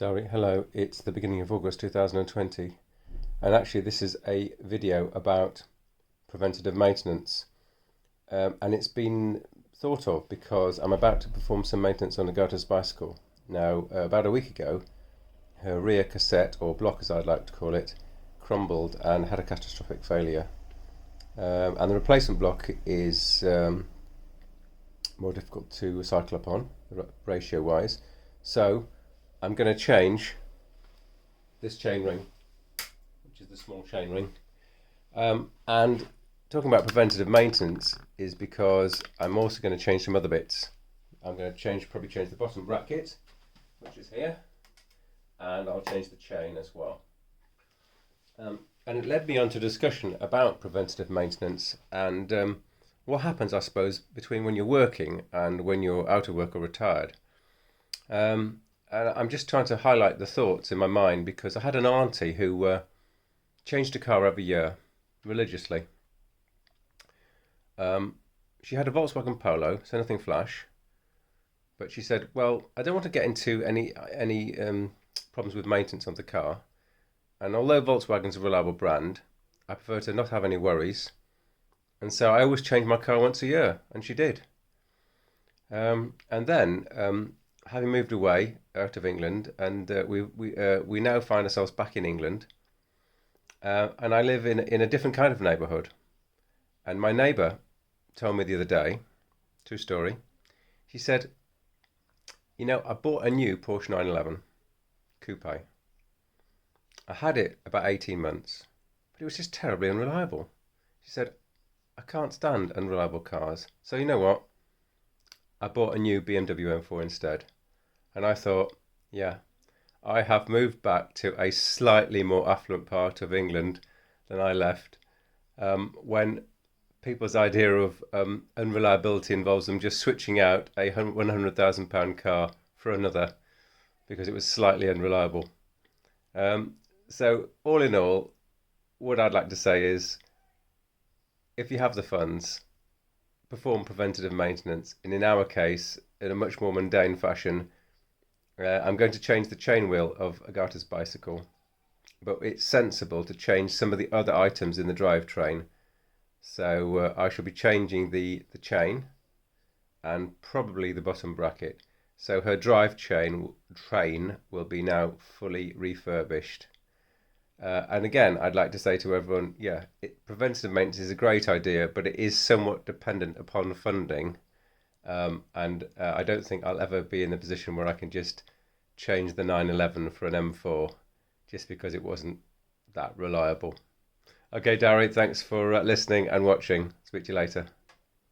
Dari, hello. It's the beginning of August 2020, and actually, this is a video about preventative maintenance. And it's been thought of because I'm about to perform some maintenance on Agata's bicycle. Now, about a week ago, her rear cassette, or block as I'd like to call it, crumbled and had a catastrophic failure. And the replacement block is more difficult to cycle upon, ratio wise. So I'm going to change this chain ring, which is the small chain ring. And talking about preventative maintenance is because I'm also going to change some other bits. I'm going to probably change the bottom bracket, which is here, and I'll change the chain as well. And it led me on to a discussion about preventative maintenance and what happens, I suppose, between when you're working and when you're out of work or retired. And I'm just trying to highlight the thoughts in my mind because I had an auntie who changed her car every year religiously. She had a Volkswagen Polo, so nothing flash. But she said, "Well, I don't want to get into any problems with maintenance of the car. And although Volkswagen's a reliable brand, I prefer to not have any worries. And so I always change my car once a year," and she did. And then, having moved away out of England, and we now find ourselves back in England, and I live in a different kind of neighbourhood. And my neighbour told me the other day, true story. She said, I bought a new Porsche 911 coupe. I had it about 18 months, but it was just terribly unreliable. She said, I can't stand unreliable cars. So you know what? I bought a new BMW M4 instead. And I thought, yeah, I have moved back to a slightly more affluent part of England than I left, when people's idea of unreliability involves them just switching out a £100,000 car for another because it was slightly unreliable. So all in all, what I'd like to say is, if you have the funds, perform preventative maintenance, and in our case, in a much more mundane fashion, I'm going to change the chain wheel of Agata's bicycle, but it's sensible to change some of the other items in the drivetrain. So I shall be changing the chain and probably the bottom bracket. So her train will be now fully refurbished. And again, I'd like to say to everyone, preventative maintenance is a great idea, but it is somewhat dependent upon funding. And I don't think I'll ever be in the position where I can just change the 911 for an M4 just because it wasn't that reliable. Okay, Dari, thanks for listening and watching. Speak to you later.